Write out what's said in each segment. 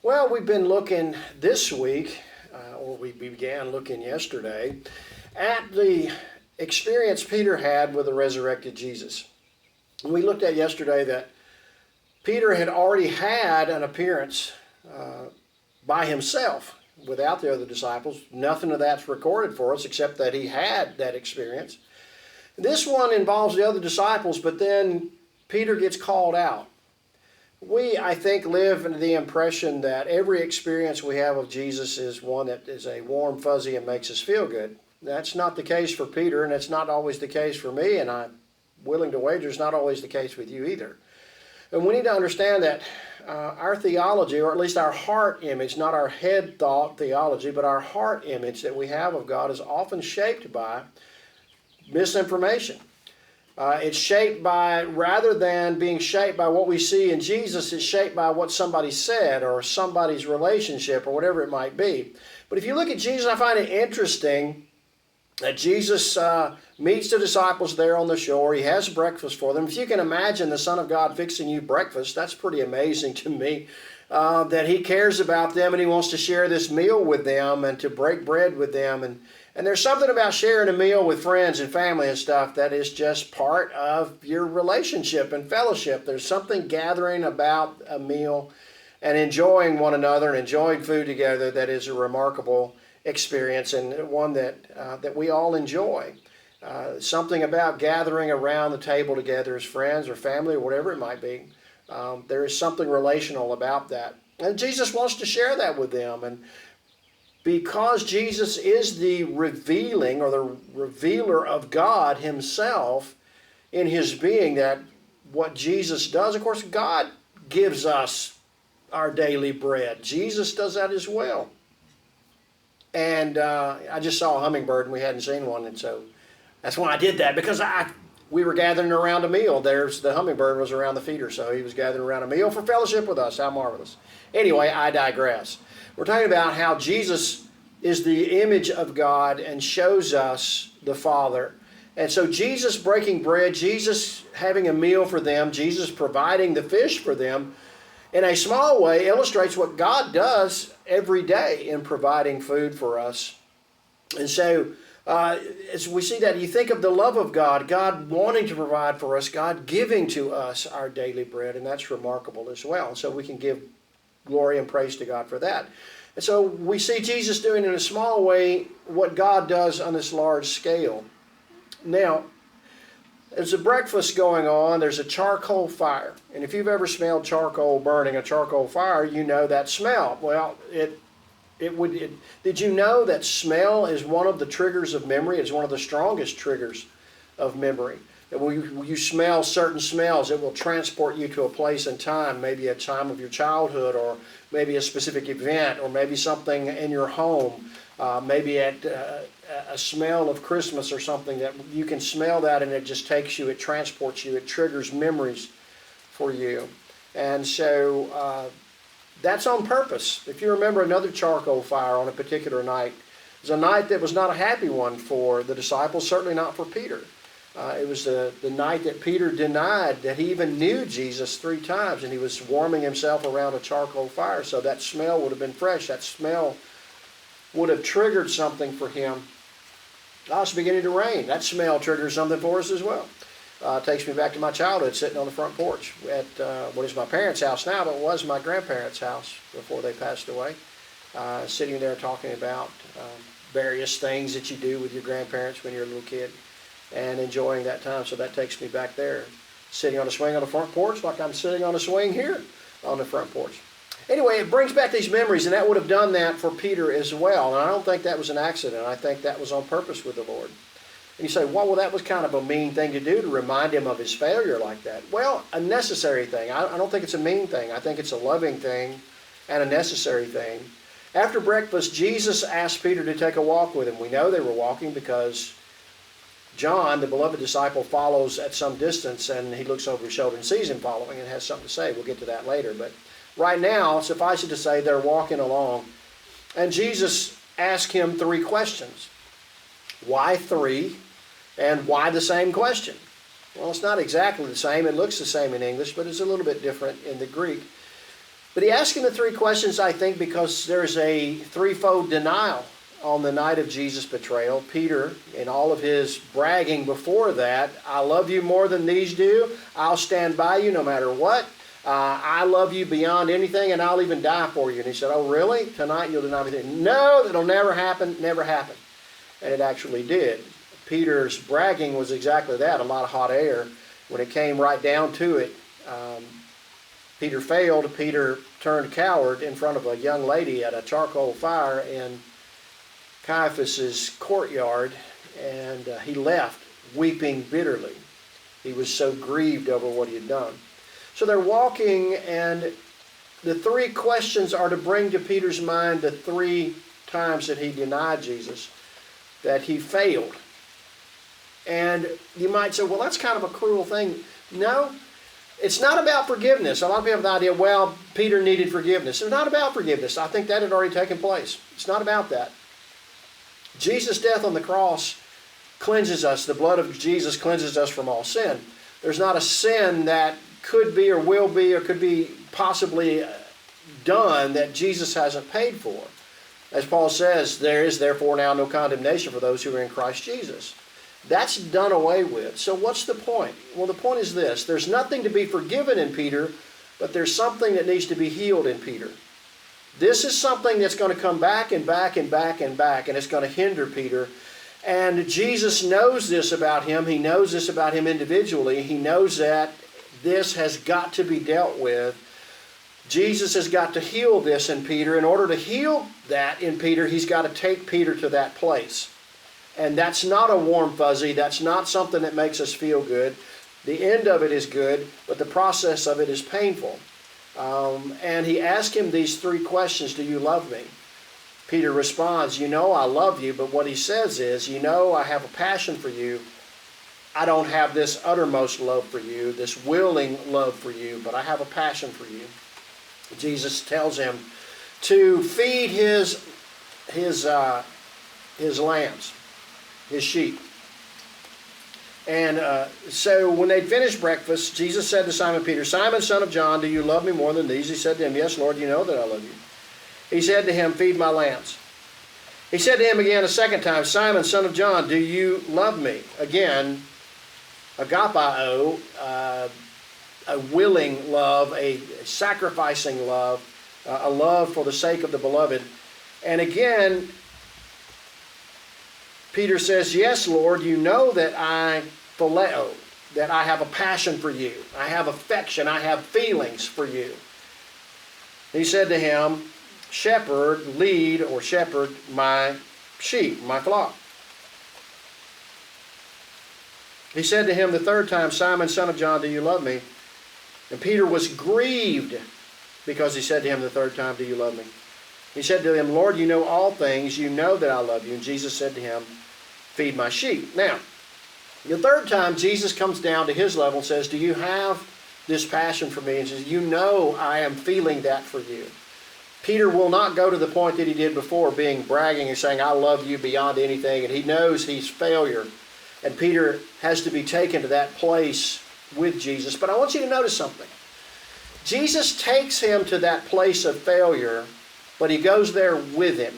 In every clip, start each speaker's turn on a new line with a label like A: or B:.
A: Well, we've been looking this week, or we began looking yesterday, at the experience Peter had with the resurrected Jesus. We looked at yesterday that Peter had already had an appearance by himself without the other disciples. Nothing of that's recorded for us except that he had that experience. This one involves the other disciples, but then Peter gets called out. We, I think, live in the impression that every experience we have of Jesus is one that is a warm fuzzy and makes us feel good. That's not the case for Peter, and it's not always the case for me, and I'm willing to wager it's not always the case with you either. And we need to understand that our theology, or at least our heart image, not our head thought theology, but our heart image that we have of God is often shaped by misinformation. It's shaped by, rather than being shaped by what we see in Jesus, it's shaped by what somebody said or somebody's relationship or whatever it might be. But if you look at Jesus, I find it interesting that Jesus meets the disciples there on the shore. He has breakfast for them. If you can imagine the Son of God fixing you breakfast, that's pretty amazing to me. That he cares about them and he wants to share this meal with them and to break bread with them. And there's something about sharing a meal with friends and family and stuff that is just part of your relationship and fellowship. There's something gathering about a meal and enjoying one another and enjoying food together that is a remarkable experience and one that we all enjoy. Something about gathering around the table together as friends or family or whatever it might be. There is something relational about that. And Jesus wants to share that with them. And because Jesus is the revealing or the revealer of God himself in his being, that what Jesus does, of course, God gives us our daily bread. Jesus does that as well. And I just saw a hummingbird and we hadn't seen one, and so that's why I did that, because we were gathering around a meal. The hummingbird was around the feeder, so he was gathering around a meal for fellowship with us. How marvelous. Anyway, I digress. We're talking about how Jesus is the image of God and shows us the Father. And so Jesus breaking bread, Jesus having a meal for them, Jesus providing the fish for them, in a small way illustrates what God does every day in providing food for us. And so as we see that, you think of the love of God, God wanting to provide for us, God giving to us our daily bread, and that's remarkable as well. So we can give glory and praise to God for that. And so we see Jesus doing in a small way what God does on this large scale. Now, there's a breakfast going on, there's a charcoal fire. And if you've ever smelled charcoal burning, a charcoal fire, you know that smell. Well, did you know that smell is one of the triggers of memory? It's one of the strongest triggers of memory. That when you smell certain smells, it will transport you to a place and time, maybe a time of your childhood, or maybe a specific event, or maybe something in your home, maybe at a smell of Christmas or something, that you can smell that and it just takes you, it transports you, it triggers memories for you. And so that's on purpose. If you remember another charcoal fire on a particular night, it was a night that was not a happy one for the disciples, certainly not for Peter. It was the night that Peter denied that he even knew Jesus 3 times, and he was warming himself around a charcoal fire, so that smell would have been fresh. That smell would have triggered something for him. Oh, it's beginning to rain. That smell triggers something for us as well. Takes me back to my childhood, sitting on the front porch at what is my parents' house now, but was my grandparents' house before they passed away. Sitting there talking about various things that you do with your grandparents when you're a little kid, and enjoying that time. So that takes me back there, sitting on a swing on the front porch like I'm sitting on a swing here on the front porch. Anyway, it brings back these memories, and that would have done that for Peter as well. And I don't think that was an accident. I think that was on purpose with the Lord. And you say, well, that was kind of a mean thing to do, to remind him of his failure like that. Well, a necessary thing. I don't think it's a mean thing. I think it's a loving thing and a necessary thing. After breakfast, Jesus asked Peter to take a walk with him. We know they were walking because John, the beloved disciple, follows at some distance, and he looks over his shoulder and sees him following and has something to say. We'll get to that later. But right now, suffice it to say, they're walking along. And Jesus asked him 3 questions. Why 3? And why the same question? Well, it's not exactly the same. It looks the same in English, but it's a little bit different in the Greek. But he asked him the three questions, I think, because there's a threefold denial on the night of Jesus' betrayal. Peter, in all of his bragging before that, I love you more than these do. I'll stand by you no matter what. I love you beyond anything, and I'll even die for you. And he said, oh, really? Tonight you'll deny me? No, that'll never happen, never happen. And it actually did. Peter's bragging was exactly that, a lot of hot air. When it came right down to it, Peter failed. Peter turned coward in front of a young lady at a charcoal fire in Caiaphas's courtyard, and he left weeping bitterly. He was so grieved over what he had done. So they're walking, and the three questions are to bring to Peter's mind the three times that he denied Jesus, that he failed. And you might say, well, that's kind of a cruel thing. No, it's not about forgiveness. A lot of people have the idea, well, Peter needed forgiveness. It's not about forgiveness. I think that had already taken place. It's not about that. Jesus' death on the cross cleanses us. The blood of Jesus cleanses us from all sin. There's not a sin that could be or will be or could be possibly done that Jesus hasn't paid for. As Paul says, there is therefore now no condemnation for those who are in Christ Jesus. That's done away with. So what's the point? Well, the point is this. There's nothing to be forgiven in Peter, but there's something that needs to be healed in Peter. This is something that's going to come back and back and back and back, and it's going to hinder Peter. And Jesus knows this about him. He knows this about him individually. He knows that this has got to be dealt with. Jesus has got to heal this in Peter. In order to heal that in Peter, he's got to take Peter to that place. And that's not a warm fuzzy. That's not something that makes us feel good. The end of it is good, but the process of it is painful. And he asked him these three questions. Do you love me? Peter responds, you know I love you, but what he says is, you know I have a passion for you. I don't have this uttermost love for you, this willing love for you, but I have a passion for you. Jesus tells him to feed his lambs, his sheep. And so when they'd finished breakfast, Jesus said to Simon Peter, Simon, son of John, do you love me more than these? He said to him, yes, Lord, you know that I love you. He said to him, feed my lambs. He said to him again a second time, Simon, son of John, do you love me? Again, agapao, a willing love, a sacrificing love, a love for the sake of the beloved. And again, Peter says, yes, Lord, you know that I phileo, that I have a passion for you. I have affection. I have feelings for you. He said to him, lead or shepherd my sheep, my flock. He said to him the third time, Simon, son of John, do you love me? And Peter was grieved because he said to him the third time, do you love me? He said to him, Lord, you know all things. You know that I love you. And Jesus said to him, feed my sheep. Now, the third time, Jesus comes down to his level and says, do you have this passion for me? And says, you know I am feeling that for you. Peter will not go to the point that he did before, being bragging and saying, I love you beyond anything. And he knows he's failure. And Peter has to be taken to that place with Jesus. But I want you to notice something. Jesus takes him to that place of failure, but he goes there with him.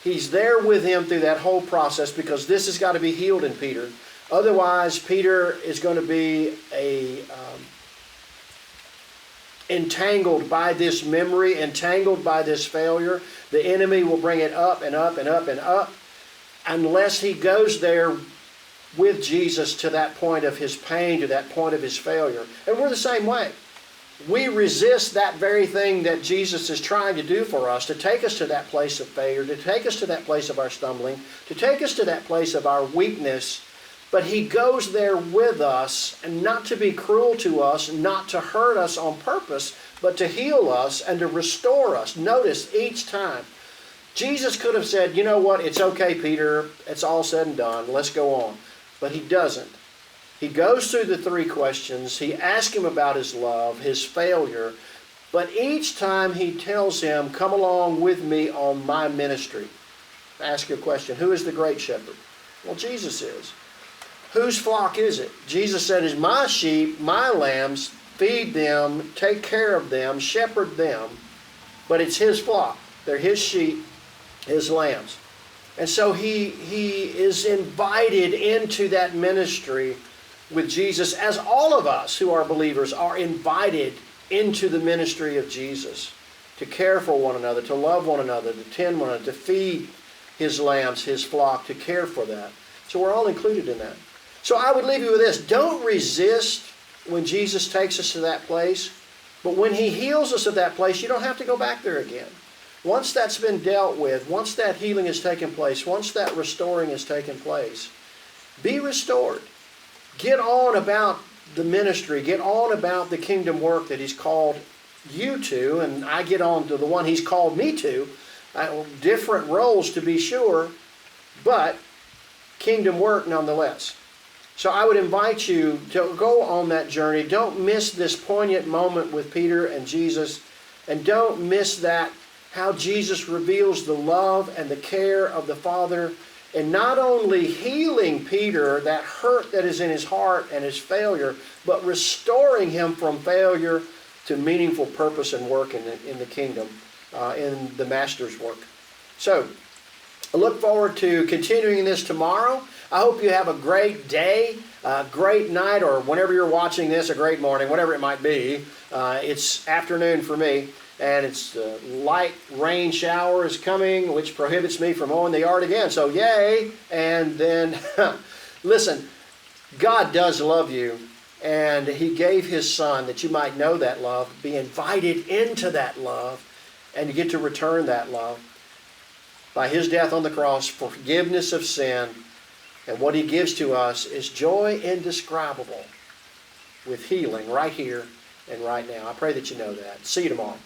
A: He's there with him through that whole process because this has got to be healed in Peter. Otherwise, Peter is going to be entangled by this memory, entangled by this failure. The enemy will bring it up and up and up and up unless he goes there with Jesus to that point of his pain, to that point of his failure. And we're the same way. We resist that very thing that Jesus is trying to do for us, to take us to that place of failure, to take us to that place of our stumbling, to take us to that place of our weakness. But he goes there with us, and not to be cruel to us, not to hurt us on purpose, but to heal us and to restore us. Notice each time. Jesus could have said, you know what, it's okay, Peter, it's all said and done, let's go on. But he doesn't. He goes through the three questions. He asks him about his love, his failure. But each time he tells him, come along with me on my ministry. I ask you a question. Who is the great shepherd? Well, Jesus is. Whose flock is it? Jesus said, it's my sheep, my lambs, feed them, take care of them, shepherd them, but it's his flock. They're his sheep, his lambs. And so he is invited into that ministry with Jesus, as all of us who are believers are invited into the ministry of Jesus, to care for one another, to love one another, to tend one another, to feed his lambs, his flock, to care for that. So we're all included in that. So I would leave you with this. Don't resist when Jesus takes us to that place. But when he heals us at that place, you don't have to go back there again. Once that's been dealt with, once that healing has taken place, once that restoring has taken place, be restored. Get on about the ministry. Get on about the kingdom work that he's called you to, and I get on to the one he's called me to. Different roles to be sure, but kingdom work nonetheless. So I would invite you to go on that journey. Don't miss this poignant moment with Peter and Jesus, and don't miss that, how Jesus reveals the love and the care of the Father, and not only healing Peter, that hurt that is in his heart and his failure, but restoring him from failure to meaningful purpose and work in the kingdom, in the Master's work. So, I look forward to continuing this tomorrow. I hope you have a great day, a great night, or whenever you're watching this, a great morning, whatever it might be. It's afternoon for me, and it's light rain shower is coming, which prohibits me from mowing the yard again. So yay! And then, listen, God does love you, and he gave his Son that you might know that love, be invited into that love, and you get to return that love. By his death on the cross, forgiveness of sin, and what he gives to us is joy indescribable with healing right here and right now. I pray that you know that. See you tomorrow.